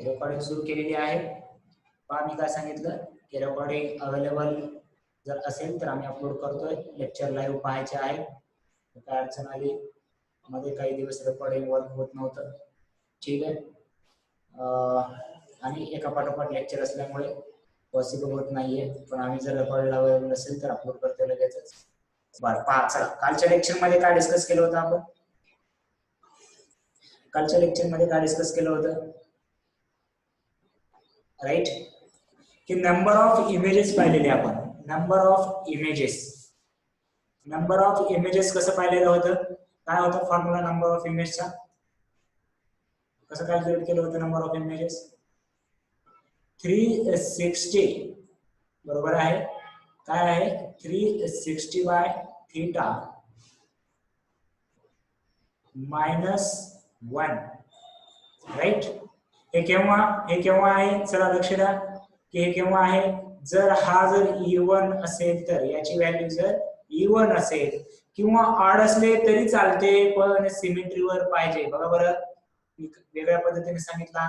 Recording सुरू केलेली आहे. पहा मी काय सांगितलं की रेकॉर्डिंग अवेलेबल जर असेल तर आम्ही अपलोड करतोय. लेक्चर लाईव्ह पाहायचे आहे. काय अडचण आली मध्ये काही दिवस रेकॉर्डिंग वर्क होत नव्हतं, ठीक आहे. आणि एका पाठोपाठ लेक्चर असल्यामुळे पॉसिबल होत नाहीये, पण आम्ही जर रेकॉर्ड अवेलेबल असेल तर अपलोड करतो लगेचच. बरं पहा, चला कालच्या लेक्चर मध्ये काय डिस्कस केलं होतं आपण? कालच्या लेक्चर मध्ये काय डिस्कस केलं होतं? राईट, की नंबर ऑफ इमेजेस पाहिलेले आपण. नंबर ऑफ इमेजेस कसं पाहिलेलं होतं? काय होतं फॉर्म्युला नंबर ऑफ इमेजचा? कसं कॅल्क्युलेट केलं होतं नंबर ऑफ इमेजेस? 360 बरोबर आहे. काय आहे? 360 बाय थीटा -1, राईट. हे केव्हा आहे? चला लक्ष द्या की हे केव्हा आहे. जर हा जर E1 असेल तर याची व्हॅल्यू जर E1 असेल किंवा ऑड असले तरी चालते, पण सिमेट्रीवर पाहिजे. बघा बरं, वेगळ्या पद्धतीने सांगितलं.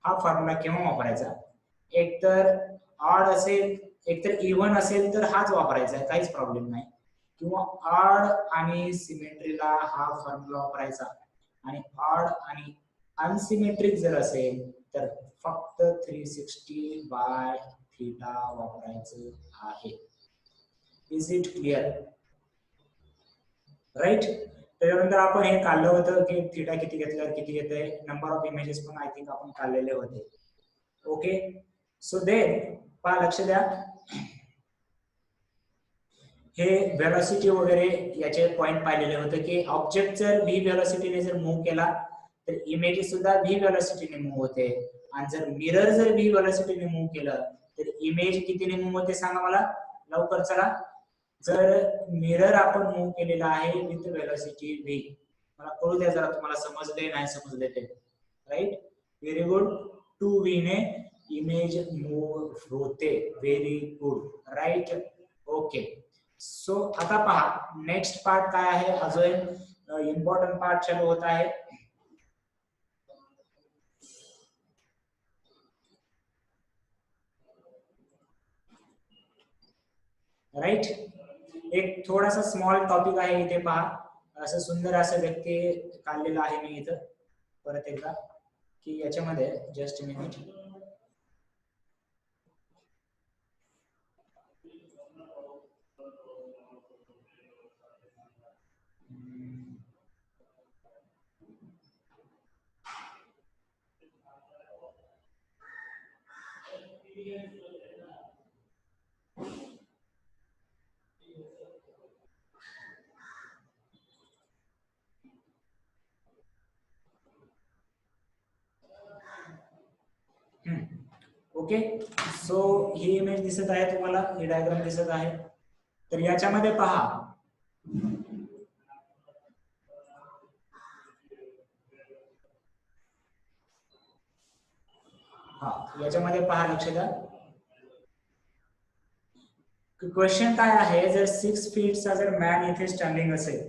हा फॉर्म्युला केव्हा वापरायचा? एकतर ऑड असेल, एकतर E1 असेल तर हाच वापरायचा आहे, काहीच प्रॉब्लेम नाही. किंवा ऑड आणि सिमेट्रीला हा फॉर्म्युला वापरायचा. आणि ऑड आणि अनसिमेट्रिक जर असेल तर फक्त 360 बाय थीटा वापरायचं आहे. Is it clear? राईट. त्याच्यानंतर आपण हे काढलं होतं की थीटा किती घेतल्यावर किती येते. नंबर ऑफ इमेजेस पण आय थिंक आपण काढलेले होते. ओके, सो देन पहा, लक्ष द्या, हे व्हेलॉसिटी वगैरे याचे पॉइंट पाहिलेले होते की ऑब्जेक्ट जर v व्हेलॉसिटीने जर मूव्ह केला तर इमेज सुद्धा v व्हेलॉसिटीने मूव्ह होते. आणि जर मिरर जर v व्हेलॉसिटीने मूव्ह केलं तर इमेज कितीने मूव्ह होते सांगा मला लवकर. चला, जर मिरर आपण मूव्ह केलेला आहे विथ व्हेलॉसिटी v, मला कळू द्या जरा तुम्हाला समजले नाही समजले ते. Right, very good. 2v ने इमेज मूव्ह होते. Very good, right. Okay, so आता पहा नेक्स्ट पार्ट काय आहे. अजून इम्पॉर्टंट पार्ट चालू होत आहे. राईट, एक थोडासा स्मॉल टॉपिक आहे इथे पहा. असं सुंदर असं व्यक्ती काढलेलं आहे मी इथं परत एकदा, की याच्यामध्ये जस्ट मिनिट. ओके, सो ही इमेज दिसत आहे तुम्हाला, ही डायग्राम दिसत आहे. तर याच्यामध्ये पहा, हा याच्यामध्ये पहा, लक्ष द्या. क्वेश्चन काय आहे, जर 6 फीटचा जर मॅन इथे स्टँडिंग असेल,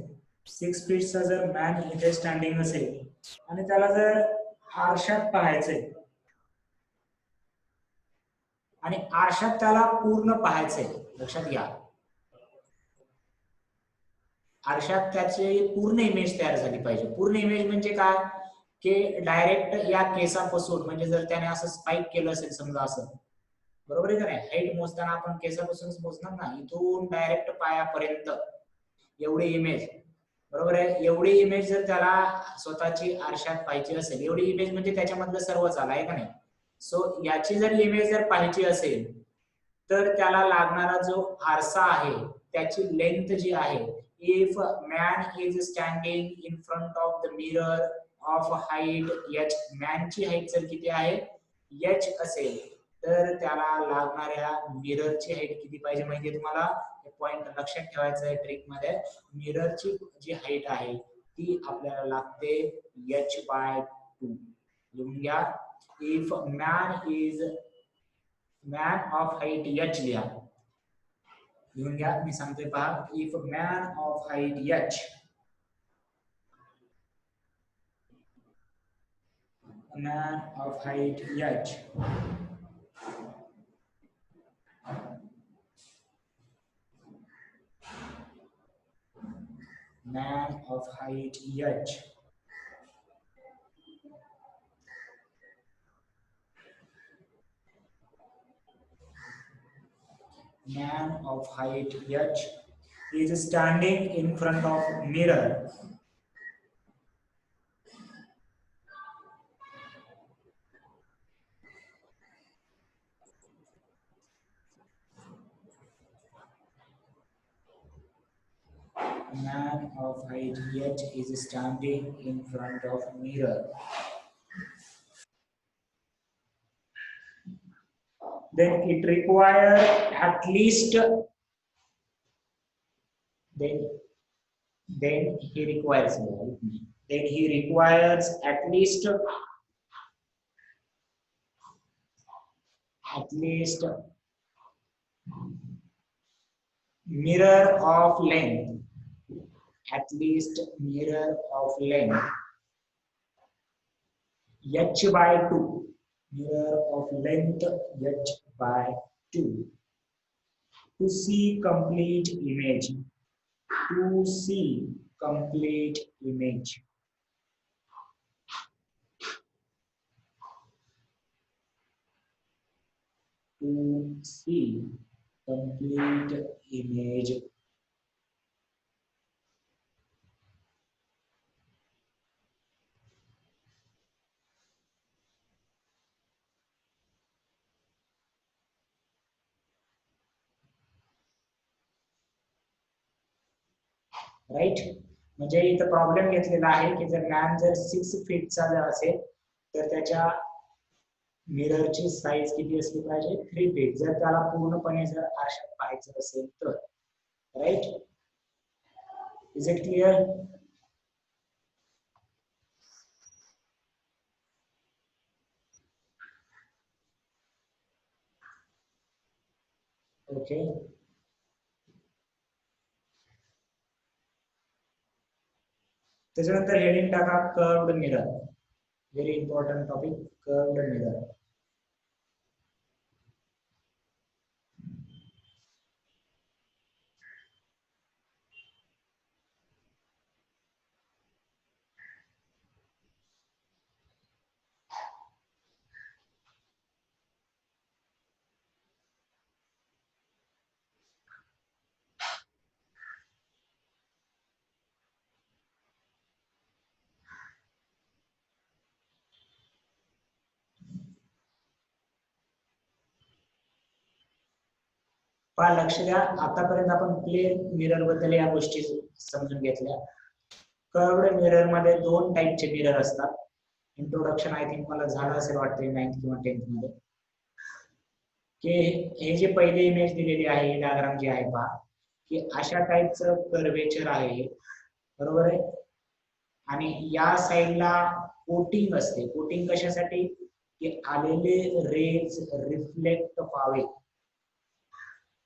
6 फीटचा जर मॅन इथे स्टँडिंग असेल आणि त्याला जर आरशात पाहायचंय आणि आरशात त्याला पूर्ण पाहायचंय, लक्षात घ्या, आरशात त्याची पूर्ण इमेज तयार झाली पाहिजे. पूर्ण इमेज म्हणजे काय, की डायरेक्ट या केसापासून, म्हणजे जर त्याने असं स्पाइक केलं असेल समजा असं, बरोबर आहे का नाही, हाईट मोजताना आपण केसापासूनच मोजणार ना, इथून डायरेक्ट पायापर्यंत एवढी इमेज, बरोबर आहे. एवढी इमेज जर त्याला स्वतःची आरशात पाहिजे असेल, एवढी इमेज म्हणजे त्याच्यामधलं सर्वच आलं आहे का नाही. सो याची जर इमेज जर पाहिजे असेल तर त्याला लागणारा जो आरसा आहे त्याची लेंथ जी आहे, if man is standing in front of the mirror of height h, मॅनची हाईट जर किती आहे h असेल तर त्याला लागणाऱ्या मिररची हाईट किती पाहिजे माहिती आहे तुम्हाला. पॉइंट लक्षात ठेवायचा आहे ट्रिक मध्ये. मिररची जी हाईट आहे ती आपल्याला लागते h/2. लिहून घ्या, if man of height h लिहा, लिहून घ्या, मी सांगतोय पहा. If man of height h A man of height h. Man of height h. Man of height h is standing in front of mirror. A man of height h is standing in front of mirror. Then it requires at least then then he requires then he requires at least mirror of length, at least mirror of length h by 2, mirror of length h by 2 to see complete image, to see complete image. To see complete image. Right, म्हणजे इथं problem घेतलेला आहे की जर man जर 6 फीटचा जर असेल तर त्याच्या मिररची साईज किती असली पाहिजे 3 फीट, जर त्याला पूर्णपणे जर आरशात पाहायचं असेल तर. Right, is it clear? Okay, त्याच्यानंतर हेडिंग टाका curved mirror. Very important topic, curved mirror. पहा, लक्ष द्या, आतापर्यंत आपण प्लेन मिरर बद्दल या गोष्टी समजून घेतल्या. कर्व्ड मिरर मध्ये दोन टाईपचे मिरर असतात. इंट्रोडक्शन आय थिंक मला झालं असेल वाटते 9th किंवा 10th मध्ये. की हे जे पहिले इमेज दिलेली आहे, ही डायग्राम जी आहे पहा, की अशा टाईपचं कर्वेचर आहे, बरोबर आहे. आणि या साईडला कोटिंग असते. कोटिंग कशासाठी? की आलेले रेज रिफ्लेक्ट व्हावे.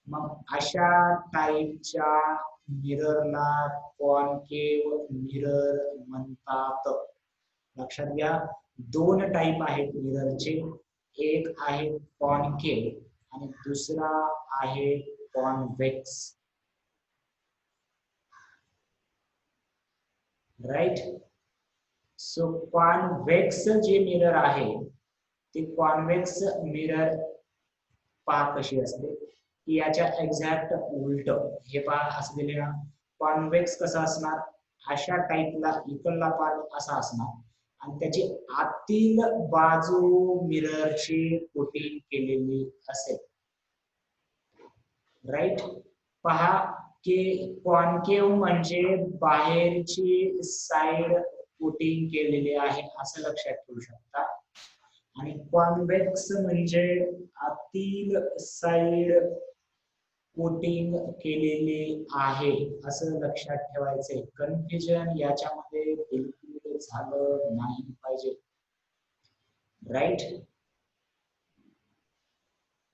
मग अशा टाईपच्या मिररला कॉन्केव मिरर म्हणतात. लक्षात घ्या, दोन टाईप आहेत मिररचे. एक आहे कॉन्केव आणि दुसरा आहे कॉन्व्हेक्स. राईट, सो कॉन्व्हेक्स जे मिरर आहे ते कॉन्व्हेक्स मिरर पहा कशी असते, की याच्या एक्झॅक्ट उलट. हे पहा असं दिले ना, कॉन्व्हेक्स कसं असणार, अशा टाईपला इकडला पार्ट असा असणार आणि त्याची आतील बाजू मिररची कोटिंग केलेली असेल. राईट, पहा की कॉन्केव म्हणजे बाहेरची साइड कोटिंग केलेली आहे असं लक्षात ठेवू शकता. आणि कॉन्व्हेक्स म्हणजे आतील साइड कोटिंग केलेली आहे असं लक्षात ठेवायचंय. कन्फ्युजन याच्यामध्ये बिलकुल झालं नाही पाहिजे. राईट,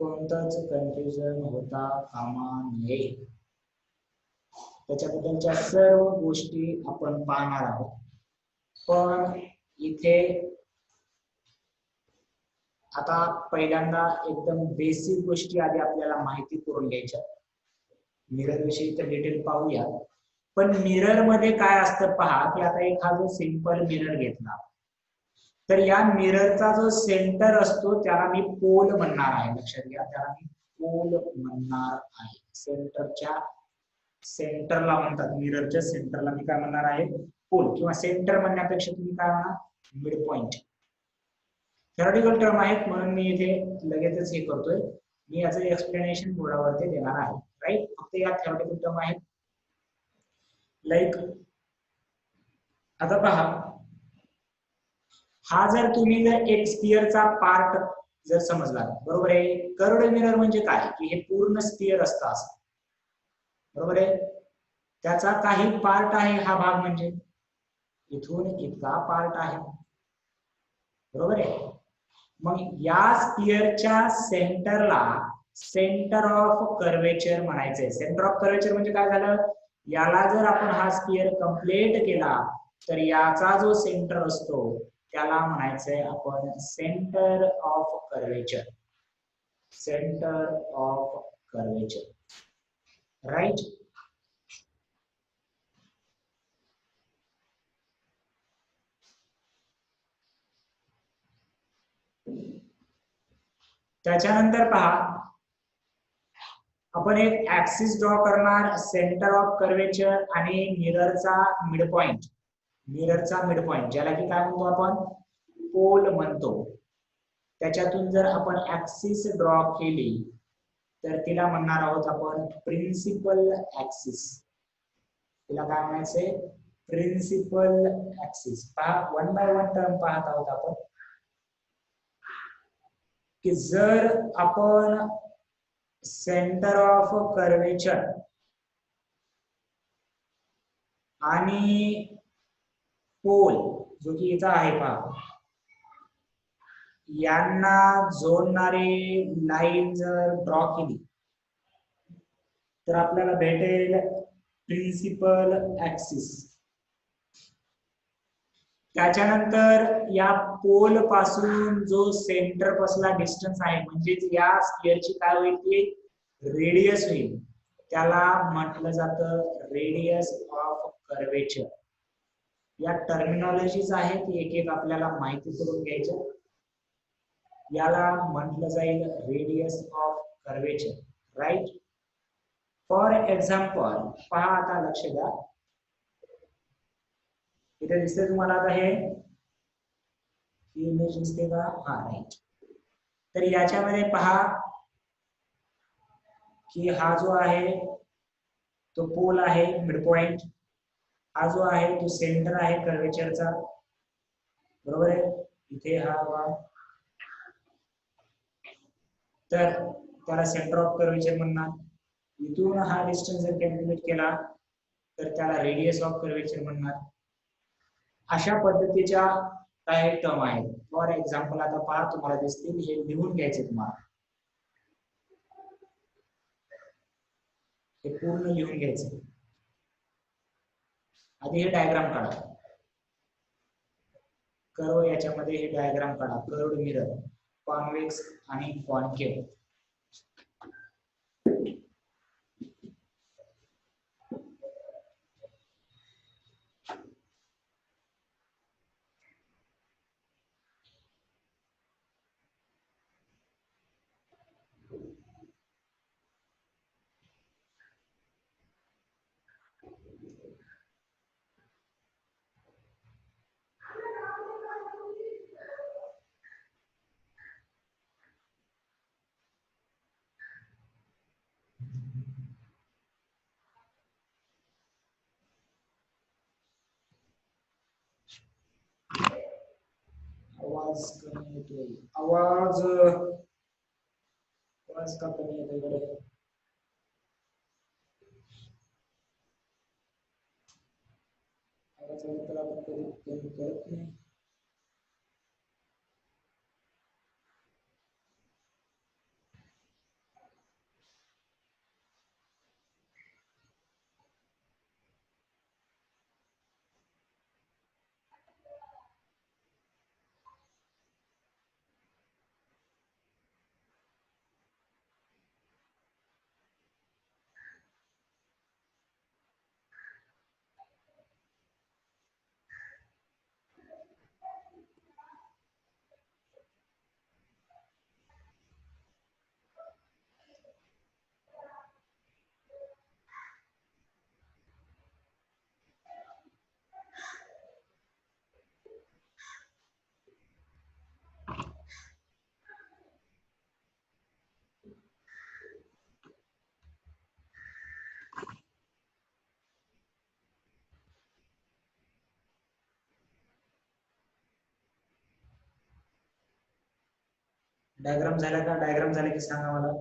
कोणतंच कन्फ्युजन होता कामा नये. त्याच्याबद्दलच्या सर्व गोष्टी आपण पाहणार आहोत. पण इथे आता पहिल्यांदा एकदम बेसिक गोष्टी आधी आपल्याला माहिती करून घ्यायच्या. मिरर विषयी तर डिटेल पाहूया. पण मिरर मध्ये काय असतं पहा, की आता एक हा जो सिंपल मिरर घेतला, तर या मिररचा जो सेंटर असतो त्याला मी पोल म्हणणार आहे. लक्षात घ्या, त्याला मी पोल म्हणणार आहे. सेंटरच्या सेंटरला म्हणतात, मिररच्या सेंटरला मी काय म्हणणार आहे, पोल. किंवा सेंटर म्हणण्यापेक्षा तुम्ही काय म्हणा, मिड पॉइंट. थेरॉटिकल टर्म आहेत म्हणून मी इथे लगेचच हे करतोय. मी याचं एक्सप्लेनेशन बोर्डावरती देणार आहे. राईट, फक्त या थेरॉटिकल टर्म आहेत. लाईक आता पहा, हा जर तुम्ही जर एक स्फिअरचा पार्ट जर समजला, बरोबर आहे. कर्व्ड मिरर म्हणजे काय, की हे पूर्ण स्फिअर असतं असं, बरोबर आहे. त्याचा काही पार्ट आहे, हा भाग म्हणजे इथून इतका पार्ट आहे, बरोबर आहे. मग या स्फिअरच्या सेंटरला सेंटर ऑफ कर्वेचर म्हणायचंय. सेंटर ऑफ कर्वेचर म्हणजे काय झालं, याला जर आपण हा स्फिअर कंप्लीट केला तर याचा जो सेंटर असतो त्याला म्हणायचंय आपण centre of curvature. Centre of curvature, right. त्याच्यानंतर पहा, आपण एक ऍक्सिस ड्रॉ करणार, सेंटर ऑफ कर्वेचर आणि मिररचा मिड पॉइंट. मिररचा मिड पॉइंट ज्याला की काय म्हणतो आपण, पोल म्हणतो. त्याच्यातून जर आपण ऍक्सिस ड्रॉ केली तर तिला म्हणणार आहोत आपण प्रिन्सिपल ऍक्सिस. तिला काय म्हणायचंय, प्रिन्सिपल ऍक्सिस. पहा, वन बाय वन टर्म पाहत आहोत आपण, की जर आपण सेंटर ऑफ कर्वेचर आणि पोल जो की इथं आहे पहा, यांना जोडणारी लाईन जर ड्रॉ केली तर आपल्याला भेटेल प्रिन्सिपल ऍक्सिस. त्याच्यानंतर या पोल पासून जो सेंटर पासला डिस्टन्स आहे, म्हणजे या स्फिअरची काय होईल, ती रेडियस होईल. त्याला म्हटलं जातं रेडियस ऑफ कर्वेचर. या टर्मिनॉलॉजीज आहेत, एक एक आपल्याला माहिती करून घ्यायच्या. याला म्हटलं जाईल radius of curvature, right. For example पहा, आता लक्ष द्या, इथे दिसते तुम्हाला आता हे इमेज दिसते का, हा राईट. तर याच्यामध्ये पहा की हा जो आहे तो पोल आहे, मिड पॉइंट. हा जो आहे तो सेंटर आहे कर्वेचरचा, बरोबर आहे. इथे हा वा, तर त्याला सेंटर ऑफ कर्वेचर म्हणणार. इथून हा डिस्टन्स जर कॅल्क्युलेट केला तर त्याला रेडियस ऑफ कर्वेचर म्हणणार. अशा पद्धतीच्या काही टर्म आहेत. फॉर एक्झाम्पल आता पहा, तुम्हाला दिसतील, हे लिहून घ्यायचे तुम्हाला, हे पूर्ण लिहून घ्यायचं. आधी हे डायग्राम काढा, कर्व याच्यामध्ये हे डायग्राम काढा. कर्व्ड मिरर, कॉन्व्हेक्स आणि कॉन्केव. आवाज कमी येतोय, आवाज आवाज का कमी येतोय बरं. आवाज तर आपण कमी करत नाही. डायग्राम झाला का? डायग्राम झाला की सांगा मला.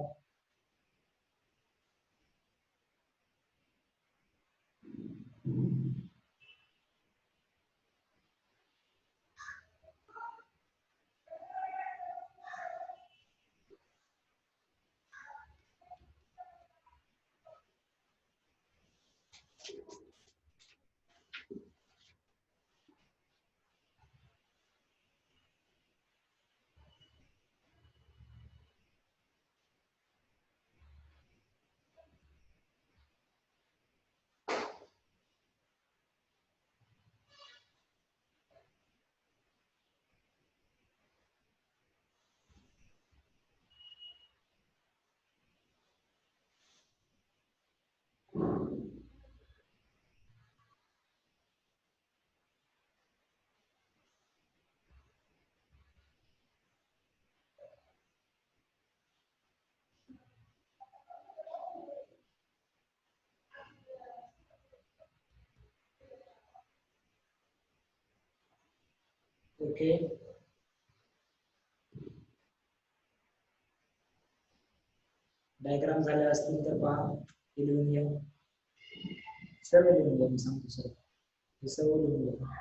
ओके. डायग्राम झाले असतील तर पहा, हे लिहून घ्या. सर्व लिहून घ्या, मी सांगतो सर, हे सर्व लिहून घ्या.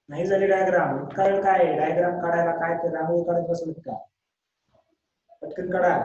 नाही झाले डायग्राम, काय काय डायग्राम काढायला काय ते रांगोळी काढत बसलेत का? पटकन काढा.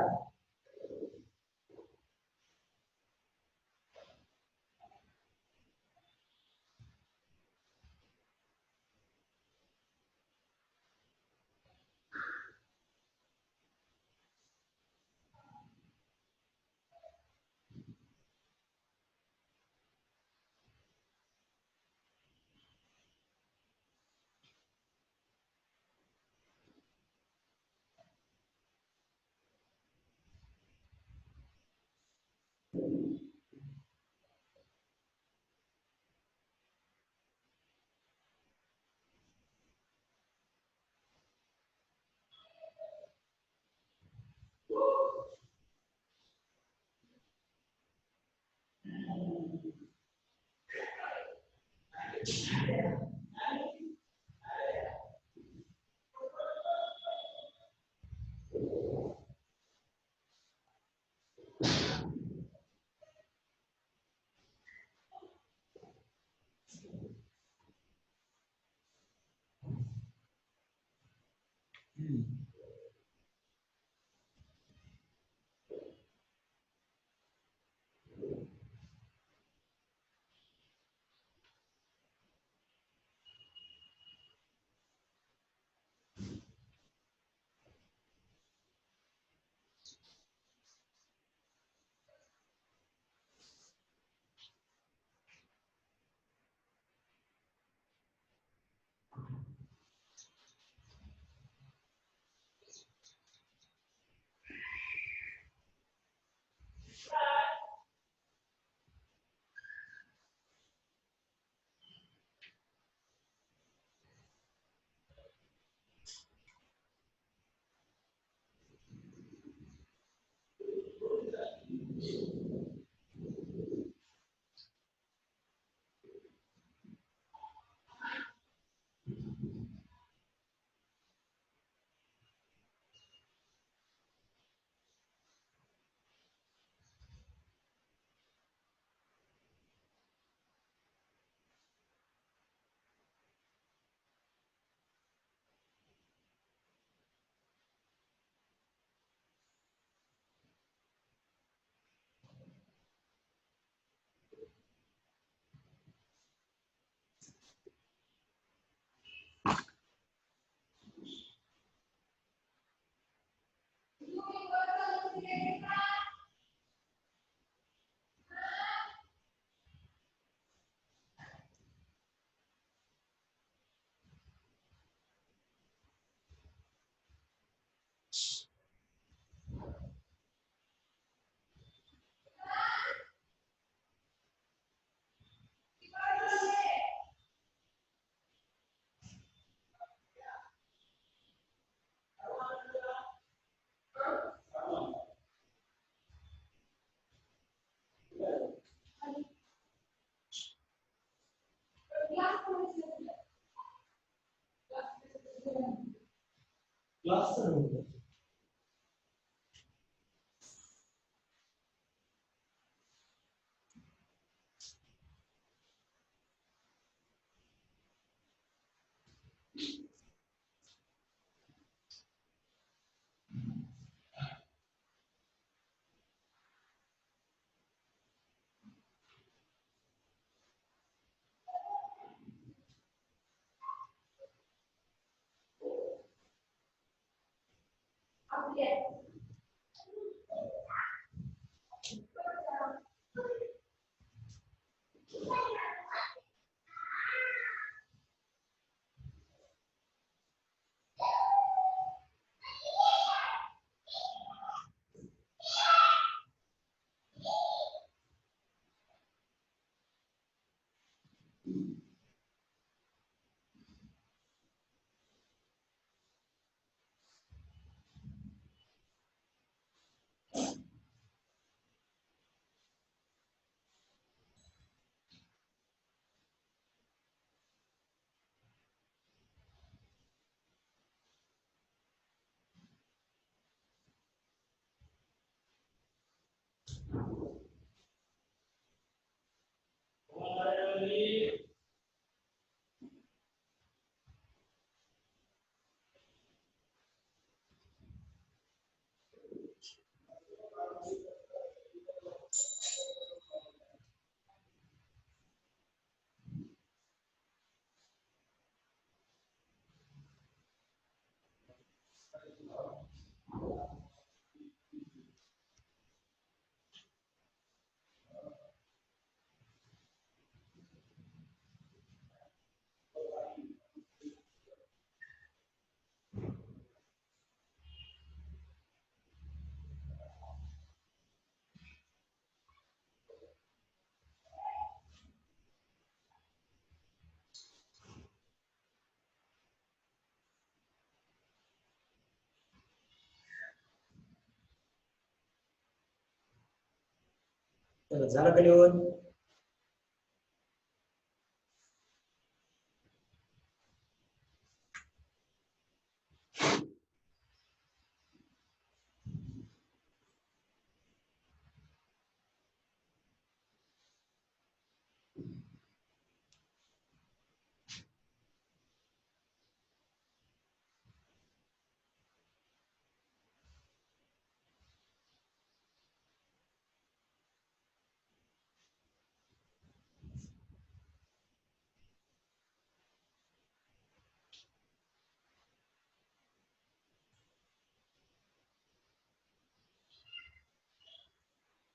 झालं का लिहून?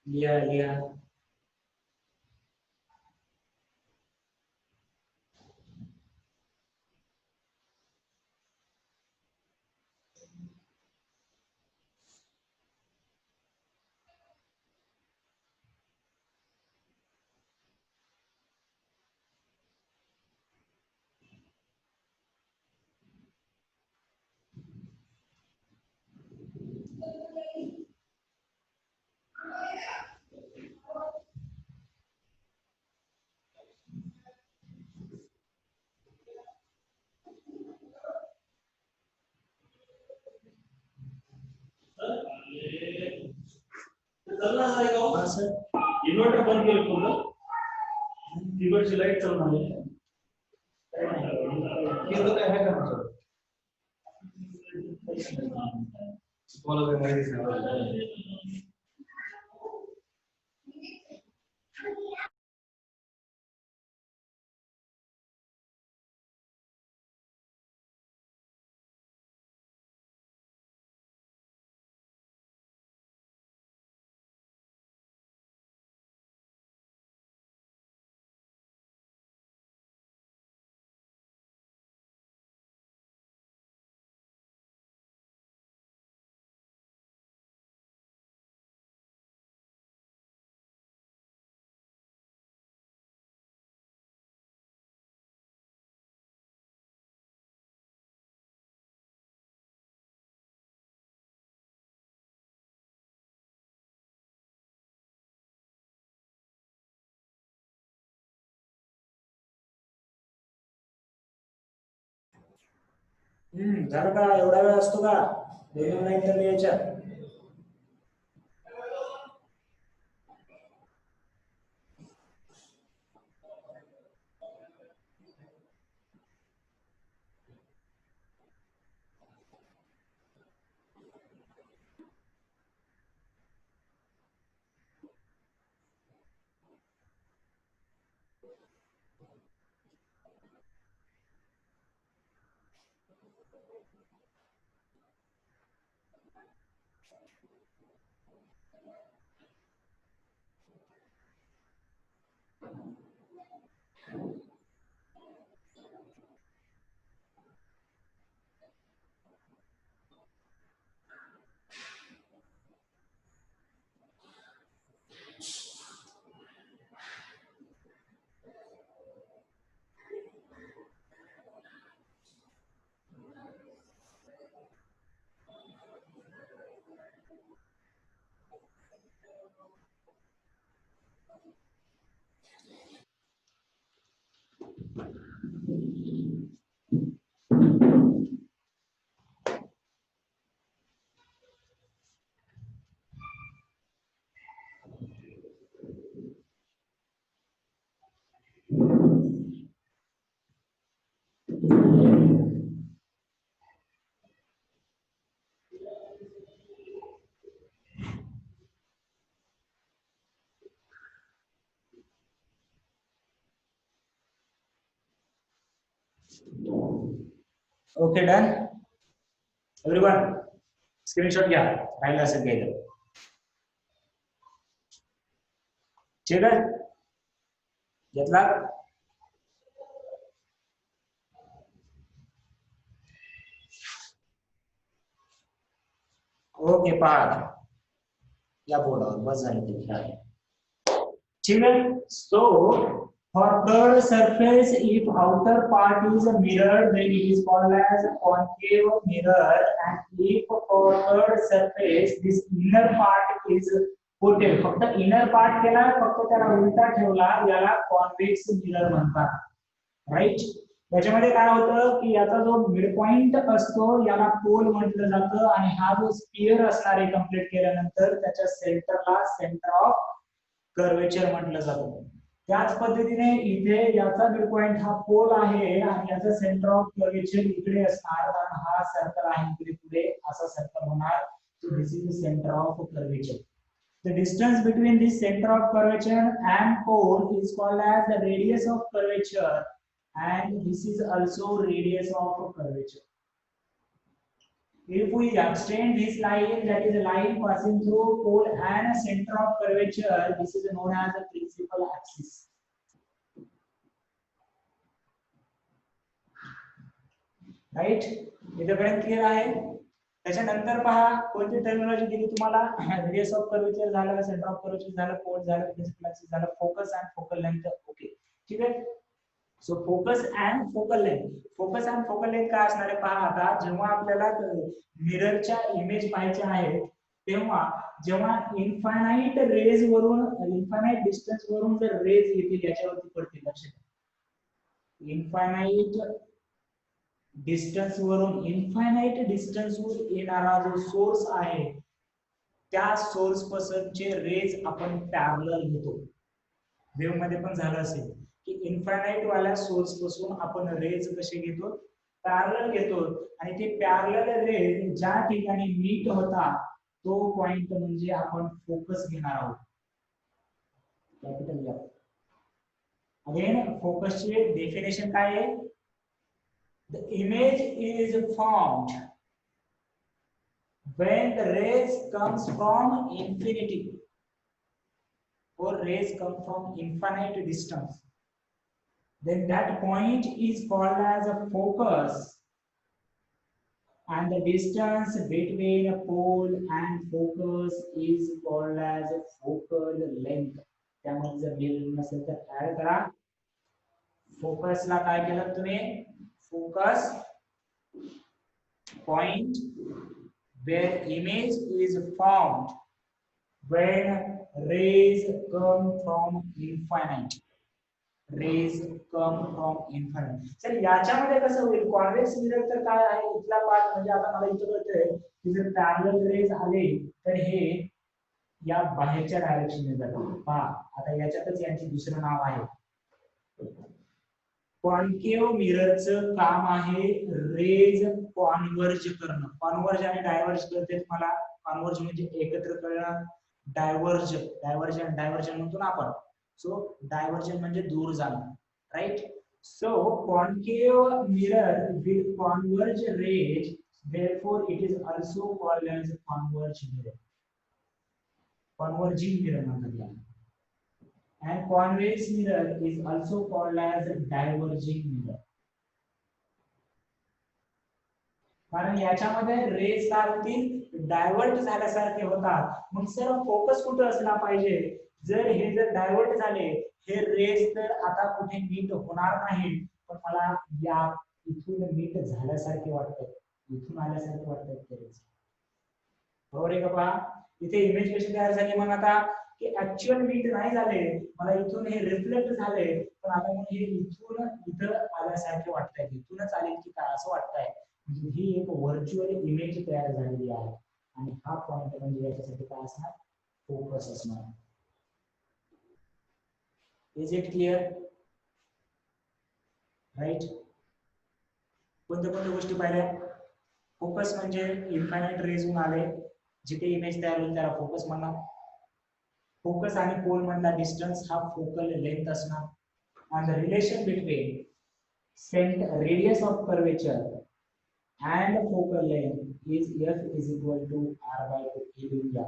लिहा लिहा. इन्व्हर्टर बंद केलं पूर्ण तिकडची लाईट चालू नाही केलं काय आहे का तुम्हाला काय माहिती नाही झालं का? एवढा वेळ असतो का रेडिओ नाही तर यायच्या? Okay, done everyone. स्क्रीनशॉट घ्या, राहिलं असेल काही तर. ठीक आहे, घेतला. ओके, पहा या बोर्डावर बस झालं ते. ठीक है. So for curved surface, if outer part is mirrored, then it is called as concave mirror, and if for curved surface this inner part is coated, फक्त inner part केला, फक्त त्याला उलटा ठेवला, याला convex mirror म्हणतात. राईट. त्याच्यामध्ये काय होतं की याचा जो मिड पॉइंट असतो याला पोल म्हटलं जातं, आणि हा जो स्पियर असणार आहे कंप्लीट केल्यानंतर त्याच्या सेंटरला सेंटर ऑफ कर्वेचर म्हटलं जातं. त्याच पद्धतीने इथे याचा मिड पॉइंट हा पोल आहे आणि याचा सेंटर ऑफ कर्वेचर इकडे असणार, कारण हा सर्कल आहे इकडे पुढे असा सर्कल होणार. So this is the centre of curvature. The distance between this center of curvature and pole is called as the radius of curvature, and this is also radius of curvature. If we extend this line, that is a line passing through pole and a center of curvature, this is known as the principal axis. Right? इथेपर्यंत clear आहे. त्याच्यानंतर पहा कोणती terminology दिली तुम्हाला. Radius of curvature झालं, centre of curvature झालं, pole झालं, प्रिन्सिपल ऍक्सिस झालं, focus and focal length. Okay, ठीक आहे. So focus and focal length. Focus and focal length काय असणार आहे पहा. आता जेव्हा आपल्याला मिररच्या इमेज पाहायचे आहेत, तेव्हा जेव्हा इन्फायनाइट रेज वरून, इन्फायनाइट डिस्टन्स वरून जर रेज येतील याच्यावरती पडतील, लक्षात घ्या. इन्फायनाइट डिस्टन्स वरून, इन्फायनाइट डिस्टन्स वर येणारा जो सोर्स आहे त्या सोर्स पासूनचे रेज आपण पॅरलल घेतो. वेव्ह मध्ये पण झालं असेल की इन्फायनाइट वाल्या सोर्स पासून आपण रेज कसे घेतो, पॅरलल घेतो, आणि ते पॅरलल रेज ज्या ठिकाणी मीट होता तो पॉइंट म्हणजे आपण फोकस घेणार आहोत. Capital F. अगेन फोकसचे डेफिनेशन काय आहे. The image is formed when the rays comes from infinity, or rays come from infinite distance. Then that point is called as a focus, and the distance between a pole and focus is called as a focal length. त्यामध्ये जर लिहिलं नसेल तर add करा. फोकसला काय केलं तुम्ही, focus point where image is formed when rays come from infinite. Rays come from infinite. चल याच्यामध्ये कसं होईल, कॉन्व्हेक्स मिरर तर काय आहे इथला पार्ट, म्हणजे आता मला इथं कळतंय की जर पॅरलल रेज आले तर हे या बाहेरच्या डायरेक्शनने जातात. पहा आता याच्यातच यांची दुसरं नाव आहे. कॉन्केव्ह मिररचं काम आहे रेज कॉन्व्हर्ज करणं. कॉन्व्हर्ज आणि डायव्हर्ज करते मला. कॉन्व्हर्ज म्हणजे एकत्र करणं, डायव्हर्जन म्हणतो ना आपण. सो डायव्हर्जन म्हणजे दूर जाणं, right. So concave mirror will converge rays, therefore it is also called as converge mirror. Converging mirror म्हणतात याला. And convex mirror is also called as diverging mirror. कारण याच्यामध्ये रेज काय होतील, डायव्हर्ट झाल्यासारखे होतात. मग सर फोकस कुठे असला पाहिजे, जर हे जर डायव्हर्ट झाले हे रेज तर आता कुठे मीट होणार नाही, पण मला या इथून मीट झाल्यासारखे वाटतात, इथून आल्यासारखे वाटतात ते रेज. बरोबर आहे का? पहा इथे इमेज कशी तयार झाली मग आता, की ऍक्च्युअल मीट नाही झाले, मला इथून हे रिफ्लेक्ट झाले, पण आता मग हे इथून इथं आल्यासारखे वाटतंय, इथूनच आले की काय असं वाटतंय. म्हणजे ही एक व्हर्च्युअल इमेज तयार झालेली आहे. आणि हा पॉइंट म्हणजे याच्यासाठी काय असणार, फोकस असणार. Is it clear? राईट. कोणत्या कोणत्या गोष्टी पाहिल्या? फोकस म्हणजे इन्फायनाइट रेजून आले, जिथे इमेज तयार होईल त्याला फोकस म्हणणार. फोकस आणि पोल मधला डिस्टन्स हा फोकल लेंथ असणार. and the relation between radius of curvature and focal length is f is equal to r by 2 हे लिहूया.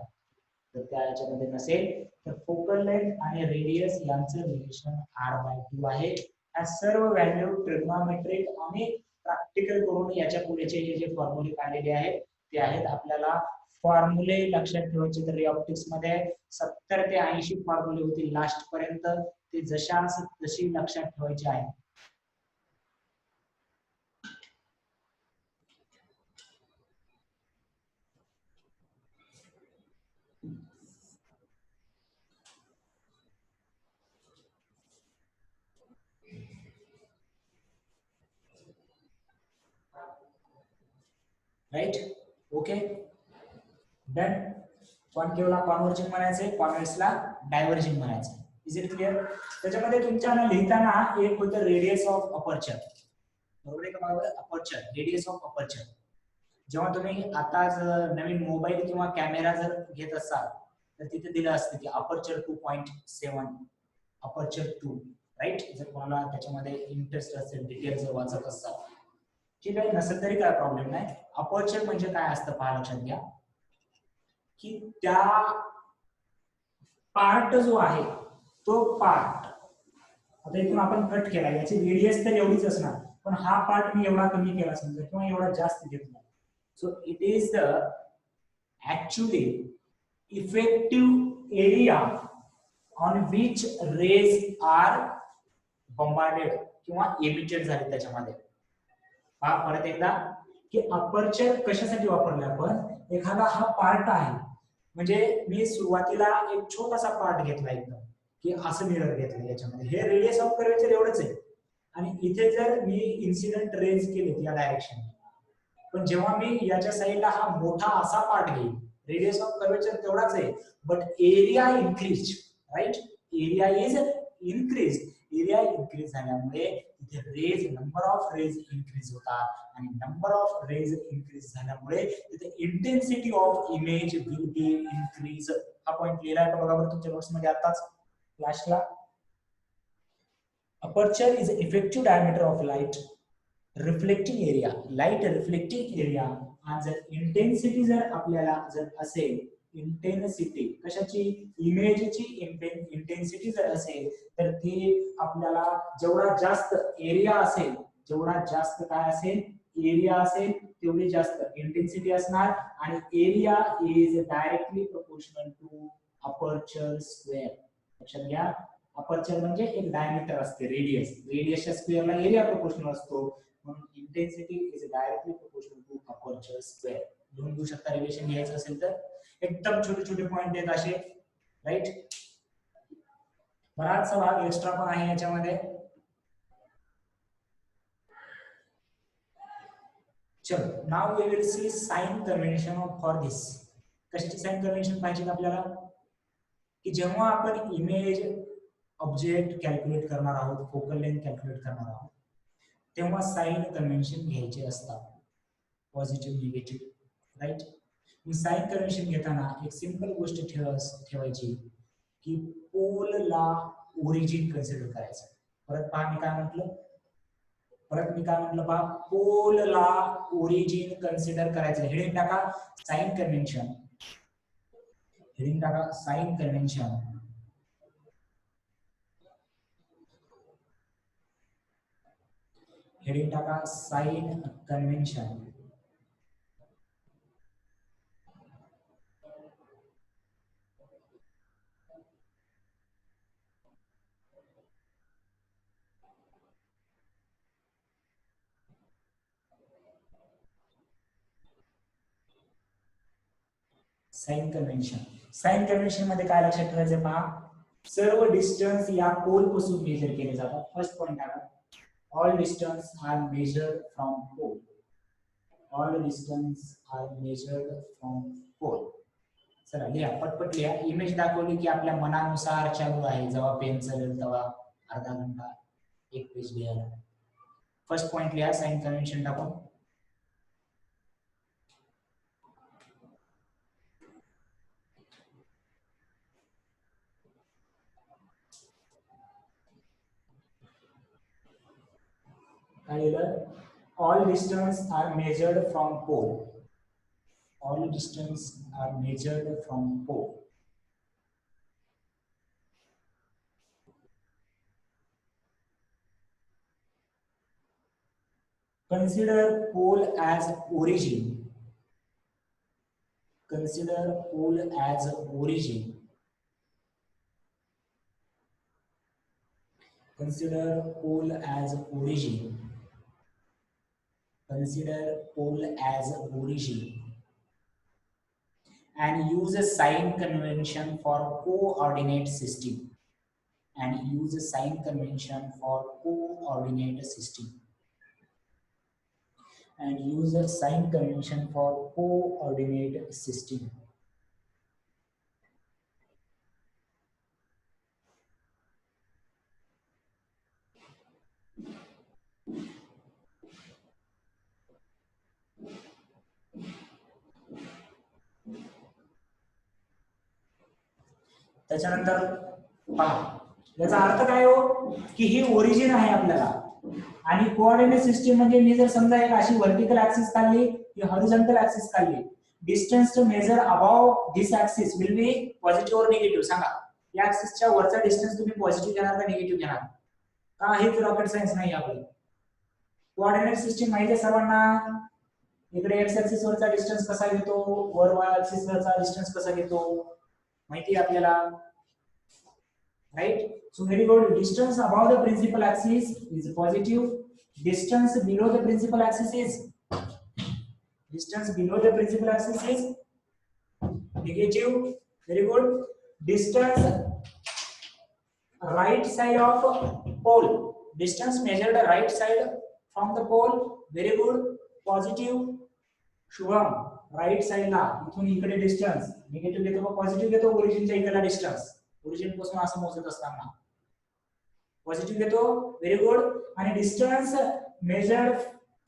तर त्या याच्यामध्ये नसेल तर फोकल लेंथ आणि रेडियस यांचं रिलेशन r by 2 आहे. या सर्व व्हॅल्यू ट्रिग्नोमेट्रिक आणि प्रॅक्टिकल करून याच्या पुढेचे जे फॉर्म्युले काढलेले आहेत ते आहेत. आपल्याला फॉर्म्युले लक्षात ठेवायचे तर ऑप्टिक्स मध्ये 70 ते 80 फॉर्म्युले होतील लास्ट पर्यंत, ते जशास तशी लक्षात ठेवायचे आहे. राईट. Okay done. कॉन्केव्हला कॉन्व्हर्जिंग म्हणायचे, कॉन्व्हेक्सला डायव्हर्जिंग म्हणायचे. Is it clear? त्याच्यामध्ये तुमच्याला लिहिताना एक होतं रेडियस ऑफ अपर्चर. बरोबर आहे का? बरोबर. Aperture, radius of aperture. जेव्हा तुम्ही आता नवीन मोबाईल किंवा कॅमेरा जर घेत असाल तर तिथे दिलं असतं की अपर्चर 2.7, अपर्चर 2, राईट. जर कोणाला त्याच्यामध्ये इंटरेस्ट असेल, डिटेल जर वाचत असाल, ठीक आहे, नसेल तरी काय प्रॉब्लेम नाही. अपर्चर म्हणजे काय असतं पहा, लक्षात घ्या की त्या पार्ट जो आहे तो पार्ट, आता इथून आपण कट केला, याची रेडियस तर एवढीच असणार, पण हा पार्ट मी एवढा कमी केला समजा किंवा एवढा जास्त घेतला. So it is the actually effective area on which rays are bombarded किंवा एमिटेड झाले त्याच्यामध्ये. पहा परत एकदा की अपर्चर कशासाठी वापरले आपण. एखादा हा पार्ट आहे, म्हणजे मी सुरुवातीला एक छोटासा पार्ट घेतला एकदम, की असं मिरर घेतलं, याच्यामध्ये हे रेडियस ऑफ कर्वेचर एवढंच आहे, आणि इथे जर मी इन्सिडेंट रेज केले या डायरेक्शन, पण जेव्हा मी याच्या साईडला हा मोठा असा पार्ट घेईन, रेडियस ऑफ कर्वेचर तेवढाच आहे, but area increase, right. Area is increase. Area increase झाल्यामुळे इथे rays, number of rays increase होतात, आणि नंबर ऑफ रेज इन्क्रीज झाल्यामुळे तिथे intensity of image will be increase. हा पॉइंट लिहिलाय का बघा बरं तुमच्या नोट्स मध्ये आताच फ्लॅशला. Aperture is effective diameter of light reflecting area, light reflecting area. आणि जर इंटेन्सिटी जर आपल्याला जर असेल, इंटेन्सिटी कशाची, इमेजची इंटेन्सिटी जर असेल तर ती आपल्याला जेवढा जास्त एरिया असेल, जेवढा जास्त काय असेल, एरिया असेल, तेवढी जास्त इंटेन्सिटी असणार. आणि area is directly proportional to aperture square. लक्षात घ्या, अपर्चर म्हणजे एक डायमीटर असते, रेडियस, रेडियसच्या स्क्वेअरला एरिया प्रोपोर्शनल असतो, म्हणून intensity is directly proportional to aperture square. लिहून घेऊ शकता रिलेशन घ्यायचं असेल तर. एकदम छोटे छोटे पॉइंट आहेत असे, राईट. बराचसा भाग एक्स्ट्रा पण आहे याच्यामध्ये. चलो now we will see sign convention for this. कशाची साइन कन्व्हेन्शन पाहिजे आपल्याला, की जेव्हा आपण इमेज ऑब्जेक्ट कॅल्क्युलेट करणार आहोत, फोकल लेंथ कॅल्क्युलेट करणार आहोत, तेव्हा साइन कन्व्हेन्शन घ्यायचे असतात, positive negative, right. Sign convention घेताना एक सिंपल गोष्ट ठेवायची की पोलला ओरिजिन कन्सिडर करायचं. परत पहा मी काय म्हटलं पहा, पोलला ओरिजिन कन्सिडर करायचं. हेडिंग टाका साइन कन्व्हेन्शन, हेडिंग टाका साइन कन्व्हेन्शन. हेडिंग टाका sign convention. Sign convention. Sign convention मध्ये काय लक्षात ठेवायचं पहा, सर्व डिस्टन्स या पोल पासून मेजर केले जातात. फर्स्ट पॉइंट आहे, all distance are measured from pole. All distance are measured from pole. चला लिहा, पटपट लिहा. इमेज दाखवली की आपल्या मनानुसार चालू आहे, जेव्हा पेन चालेल तेव्हा अर्धा घंटा एक पेज लिहायला. फर्स्ट पॉइंट लिहा साइन कन्व्हेन्शन टाकून. All distance are measured from pole. All distance are measured from pole. Consider pole as origin. Consider pole as origin. Consider pole as origin. Consider pole as origin. And use a sign convention for coordinate system. And use a sign convention for coordinate system. And use a sign convention for coordinate system. त्याच्यानंतर पहा, याचा अर्थ काय हो, की ही origin आहे आपल्याला. आणि कोऑर्डिनेट सिस्टीम म्हणजे मी जर समजा एक अशी व्हर्टिकल ऍक्सिस काढली, की हॉरिझॉन्टल ऍक्सिस काढली, distance to measure above this axis will be positive और निगेटिव्ह. सांगा, या ऍक्सिसच्या वरचा डिस्टन्स तुम्ही पॉझिटिव्ह घेणार का निगेटिव्ह घेणार? का हेच रॉकेट सायन्स नाही आपलं. कोऑर्डिनेट सिस्टीम माहिती आहे सर्वांना. इकडे एक्स ऍक्सिस वरचा डिस्टन्स कसा घेतो, वर वाय ऍक्सिस वरचा डिस्टन्स कसा घेतो माहिती आहे आपल्याला, right. So very good. Distance above the principal axis is positive. Distance below the principal axis is negative. Very good. Distance right side of pole. Distance measured right side from the pole. Very good. Positive. Shubham right साइडला इथून इकडे distance negative घेतो का positive घेतो? ओरिजिनच्या इकडला distance, origin पासून असं मोजत असताना पॉझिटिव्ह घेतो. Very good. आणि distance measured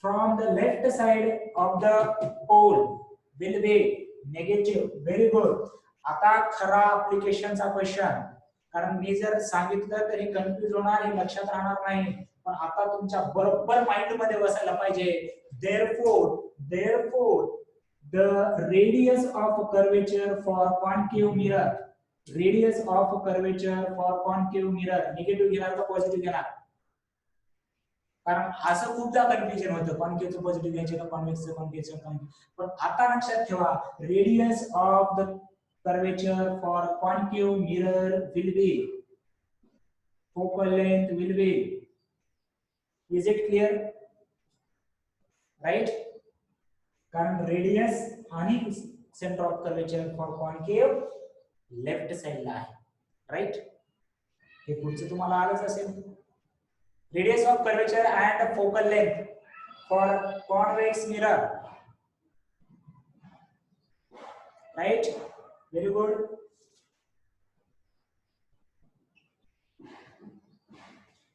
from the left side of the pole will be negative. Very good. आता खरा ऍप्लिकेशनचा क्वेश्चन, कारण मी जर सांगितलं तर हे कन्फ्युज होणार, हे लक्षात राहणार नाही, पण आता तुमच्या बरोबर माइंड मध्ये बसायला पाहिजे. Therefore, the radius of curvature for concave mirror, radius of curvature for concave mirror, negative घेणार का पॉझिटिव्ह घेणार? कारण असं खूपदा कन्फ्युजन होतं, कॉन्केव्हचं पॉझिटिव्ह घ्यायचे का कॉन्व्हेक्सचं कॉन्केव्हचं कॉन्व्हेक्स. पण आता लक्षात ठेवा, radius of the curvature for concave mirror will be, focal length will be. Is it clear? Right? कारण रेडियस आणि centre of curvature for concave left साइडला आहे, राइट. हे पुढचं तुम्हाला आलंच असेल. Radius of curvature and focal length for convex mirror. Right, very good.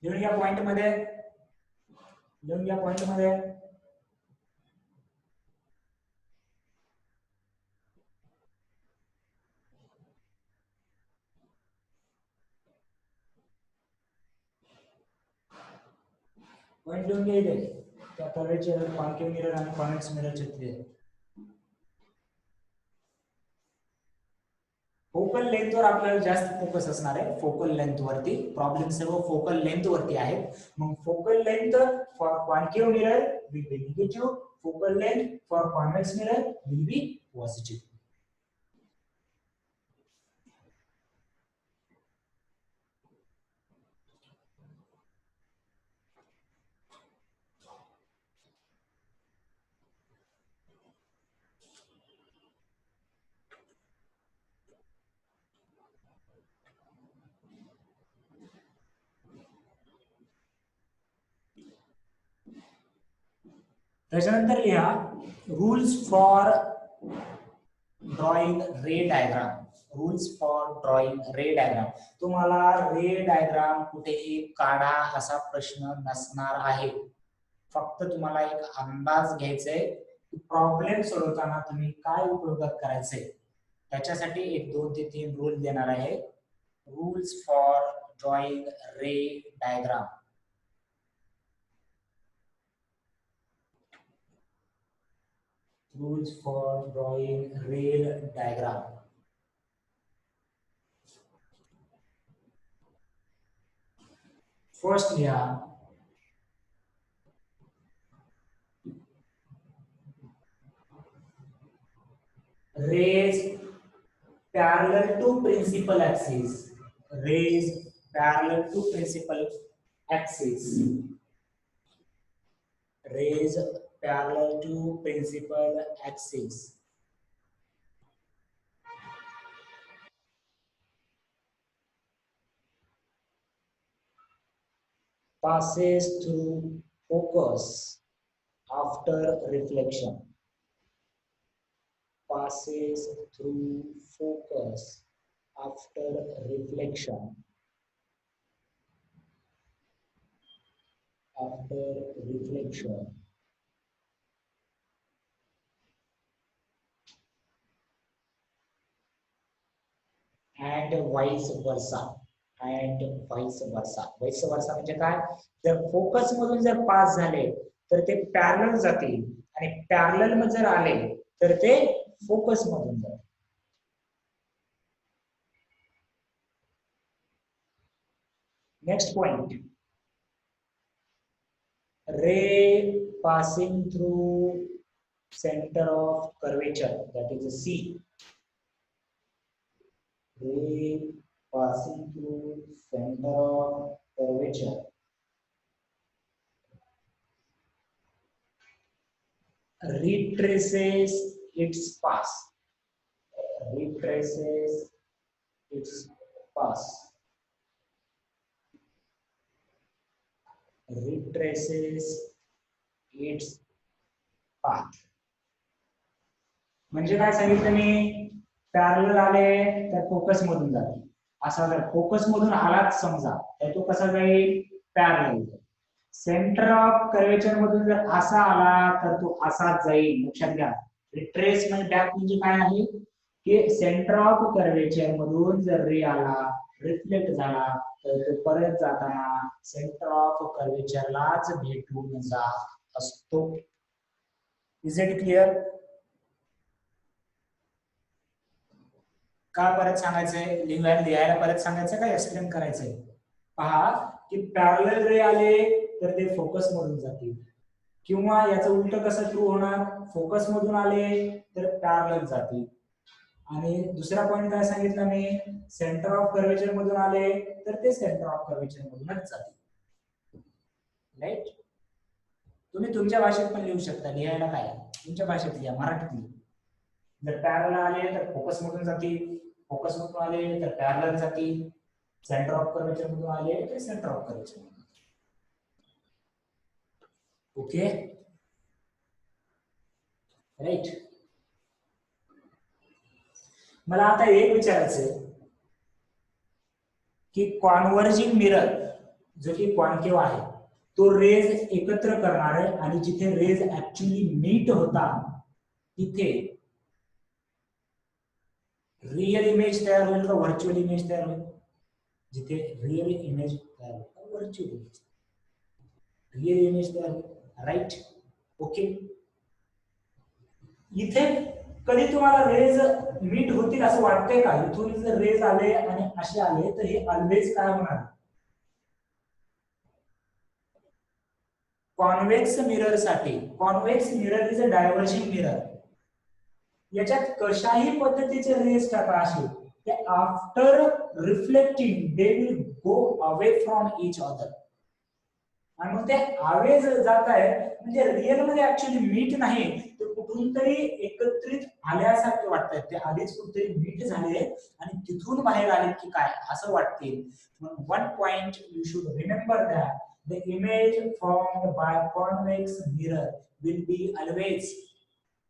लिहून घ्या पॉइंट मध्ये, लिहून घ्या पॉइंट मध्ये. पॉइंट लिहून घ्या इथे त्या कर्वेचर, कॉन्केव्ह मिरर आणि कॉन्व्हेक्स मिररचे ते. फोकल लेंथ वर आपल्याला जास्त फोकस असणार आहे. फोकल लेंथ वरती प्रॉब्लेम सर्व फोकल लेंथ वरती आहेत. मग focal length for concave mirror will B negative, focal length for convex mirror will be positive. त्याच्यानंतर लिहा rules for drawing ray diagram. Rules for drawing ray diagram. तुम्हाला रे diagram कुठेही काढा असा प्रश्न नसणार आहे. फक्त तुम्हाला एक अंदाज घ्यायचा आहे की प्रॉब्लेम सोडवताना तुम्ही काय उपयोगात करायचंय. त्याच्यासाठी 1, 2 ते 3 रूल देणार आहे. Rules for drawing ray diagram. Rules for drawing ray diagram. First, yeah, rays parallel to principal axis. Rays parallel to principal axis. Rays parallel to principal axis. Passes through focus after reflection. Passes through focus after reflection. After reflection. And vice versa. And vice versa. Vice versa म्हणजे काय, जर focus मधून जर pass झाले तर ते parallel जातील आणि पॅरलल मध्ये जर आले तर ते फोकस मधून जातील. Next point, ray passing through center of curvature, that is a C. Ray passing through center of curvature. Retraces its path. Retraces its path. Retraces its path. म्हणजे काय सांगितलं मी, पॅरलल आले तर फोकस मधून जाते. असा जर फोकस मधून आलाच समजा तर तो कसा जाईल, पॅरलल. सेंटर ऑफ कर्वेचर मधून जर असा आला तर तो असाच जाईल. लक्षात घ्या, रिट्रेसमेंट बॅक म्हणजे काय आहे की सेंटर ऑफ कर्वेचर मधून जर रे आला, रिफ्लेक्ट झाला तर तो परत जाताना सेंटर ऑफ कर्वेचरलाच भेटून जात असतो. Is it clear? का परत सांगायचंय, लिहायला परत सांगायचं का एक्सप्लेन करायचंय? पहा की पॅरलल रे आले तर ते फोकस मधून जातील, किंवा याचं उलट कसं ट्रू होणार, फोकस मधून आले तर पॅरलल जातील. आणि दुसरा पॉइंट काय सांगितलं मी, सेंटर ऑफ कर्वेचर मधून आले तर ते सेंटर ऑफ कर्वेचर मधूनच जातील. राईट? तुम्ही तुमच्या भाषेत पण लिहू शकता. लिहायला काय, तुमच्या भाषेत लिहा, मराठीत लिहा. जर पॅरलल आले तर फोकस मधून जातील, फोकस मधून आले तर पॅरलल जातील, सेंटर ऑफ कर्वेचर मधून आले ते सेंटर ऑफ कर्वेचर मधून. Okay right. मला आता एक विचारायचंय की कॉन्व्हर्जिंग मिरर जो की कॉन्केव आहे तो रेज एकत्र करणार आहे आणि जिथे रेज ऍक्च्युअली मीट होता तिथे रिअल इमेज तयार होईल का व्हर्च्युअल इमेज तयार होईल. जिथे रिअल इमेज तयार होईल व्हर्च्युअल इमेज रिअल इमेज तयार होईल राईट. ओके इथे कधी तुम्हाला रेज मीट होतील असं वाटतंय का. इथून जर रेज आले आणि असे आले तर हे ऑलवेज काय होणार. कॉन्व्हेक्स मिरर साठी convex mirror is a diverging mirror. याच्यात कशाही पद्धतीचे रेज टाका असे ते after reflecting they will go away from each other. आणि मग ते अवे जात आहे म्हणजे रिअल मध्ये ऍक्च्युअली मीट नाही तर कुठून तरी एकत्रित आल्यासारखे वाटतंय. ते आधीच कुठेतरी मीट झाले आणि तिथून बाहेर आले की काय असं वाटते. One point you should remember that the image formed by convex mirror will be always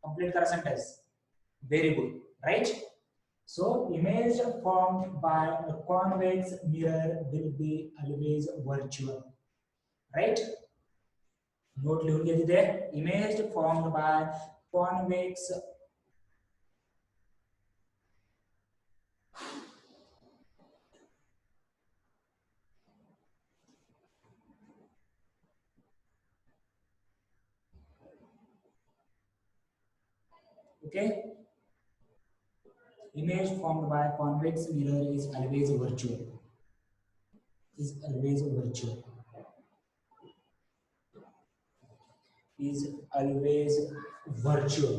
complete kara sentence. Very good right. So image formed by a convex mirror will be always virtual right. note लिहून घ्या तिथे image formed by convex okay image formed by convex mirror is always virtual is always virtual is always virtual.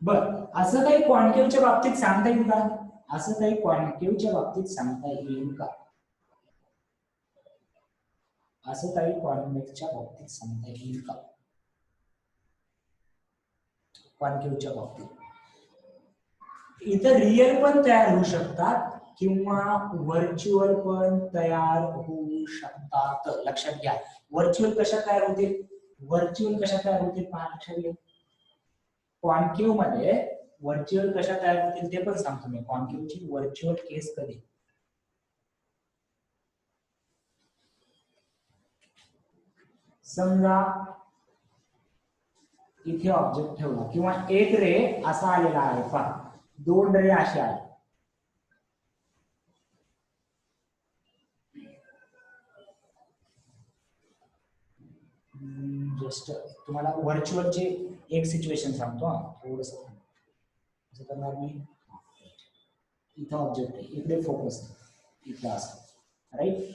बर असं काही कॉन्केवच्या बाबतीत सांगता येईल का. असं काही कॉन्केवच्या बाबतीत सांगता येईल का. असं काही कॉन्वेक्सच्या बाबतीत सांगता येईल का. कॉन्केवच्या बाबतीत इथं रिअल पण तयार होऊ शकतात किंवा व्हर्च्युअल पण तयार होऊ शकतात. लक्षात घ्या व्हर्च्युअल कशा तयार होतील. व्हर्च्युअल कशा तयार होतील पहा लक्षात घ्या. कॉन्केव मध्ये व्हर्च्युअल कशा तयार होतील ते पण सांगतो मी. कॉन्केवची व्हर्च्युअल केस कधी. समजा इथे ऑब्जेक्ट ठेवला किंवा एक रे असा आलेला आहे पहा दोन रे असे आहेत. जस्ट तुम्हाला व्हर्च्युअलचे एक सिच्युएशन सांगतो थोडस असं करणार मी. इथं ऑब्जेक्ट आहे इकडे फोकस इथं असं राईट.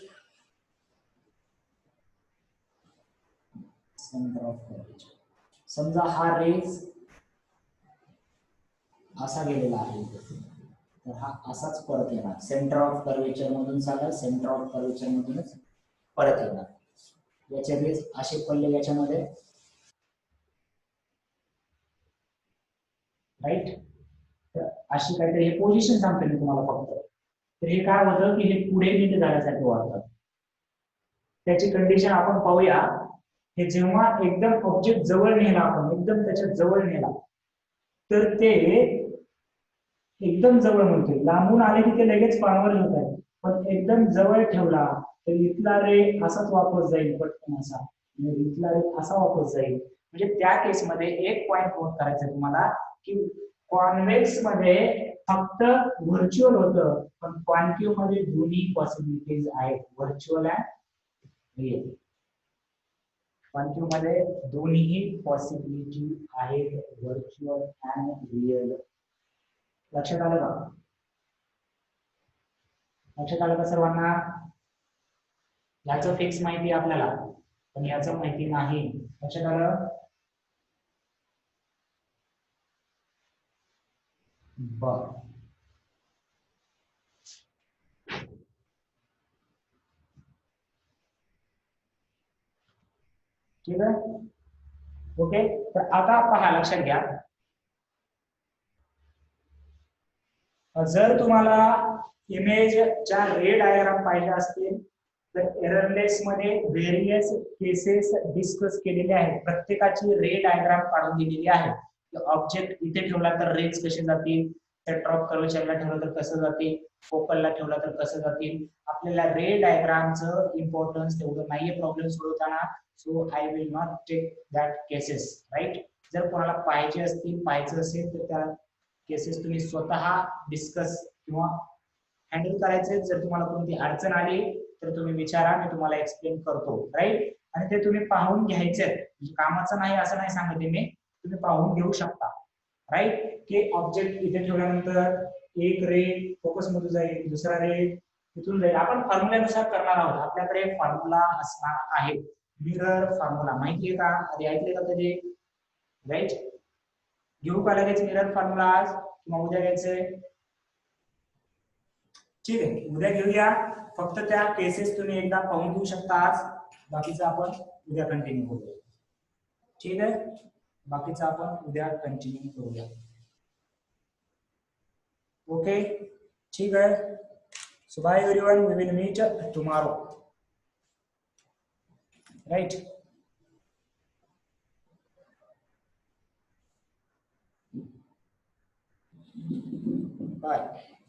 सेंटर ऑफ कर्वेचर समजा हा रेज असा गेलेला आहे तर हा असाच परत येणार. सेंटर ऑफ कर्वेचर मधून चालला सेंटर ऑफ कर्वेचर मधूनच परत येणार. याचे रेज असे पडले याच्यामध्ये राईट. तर अशी काहीतरी हे पोझिशन सांगतो मी तुम्हाला फक्त. तर हे काय होतं की हे पुढे नीट जाण्यासाठी वाटतं. त्याची कंडिशन आपण पाहूया. हे जेव्हा एकदम ऑब्जेक्ट जवळ नेला आपण एकदम त्याच्या जवळ नेला तर ते एकदम जवळ म्हणतोय. लांबून आले की ते लगेच कॉन्व्हर्ज होत आहे पण एकदम जवळ ठेवला तर इथला रे असाच वापस जाईल पटकन असा आणि इथला रे असा वापस जाईल. म्हणजे त्या केसमध्ये एक पॉइंट नोट करायचं तुम्हाला की कॉन्व्हेक्स मध्ये फक्त व्हर्च्युअल होतं पण कॉन्केव मध्ये दोन्ही पॉसिबिलिटीज आहेत व्हर्च्युअल अँड रिअल. कॉन्केव मध्ये दोन्ही पॉसिबिलिटी आहेत व्हर्च्युअल अँड रिअल. लक्षात आलं का. लक्षात आलं का सर्वांना. याचं फिक्स माहिती आपल्याला पण याचं माहिती नाही. लक्षात आलं. बर ठीक आहे ओके. तर आता पहा लक्षात घ्या जर तुम्हाला इमेजच्या रे डायग्राम पाहिजे असतील तर एररलेस मध्ये व्हेरियस केसेस डिस्कस केलेले आहेत. प्रत्येकाची रे डायग्राम काढून दिलेली आहे. ऑब्जेक्ट इथे ठेवला तर रेज कसे जातील, सेंटर ऑफ कर्वेचरला ठेवलं तर कसं जातील, फोकलला ठेवला तर कसं जातील. आपल्याला रे डायग्रामचं इम्पॉर्टन्स तेवढं नाहीये प्रॉब्लेम सोडवताना. So I will not take that cases, right. जर कोणाला पाहिजे असतील, पाहायचं असेल तर त्या केसेस तुम्ही स्वतः डिस्कस किंवा हँडल करायचे. जर तुम्हाला कोणती अडचण आली तर तुम्ही विचारा, मी तुम्हाला एक्सप्लेन करतो, राईट. आणि ते तुम्ही पाहून घ्यायचे, म्हणजे कामाचं नाही असं नाही सांगते मी, तुम्ही पाहून घेऊ शकता, राईट. की ऑब्जेक्ट इथे ठेवल्यानंतर एक रे फोकस मध्ये जाईल, दुसरा रे इथून जाईल. आपण फॉर्म्युल्यानुसार करणार आहोत. आपल्याकडे फॉर्म्युला असणार आहे, मिरर फॉर्म्युला. माहितीये का, आधी ऐकले का कधी, राईट. घेऊ का लगेच मिरर फॉर्म्युला आज किंवा उद्या घ्यायचंय? ठीक आहे, उद्या घेऊया. फक्त त्या केसेस तुम्ही एकदा पाहून घेऊ शकता आज. बाकीचं आपण उद्या कंटिन्यू करूया. ठीक आहे, बाकीचं आपण उद्या कंटिन्यू करूया. ओके, ठीक आहे. So bye everyone, we will meet tomorrow, right? Bye.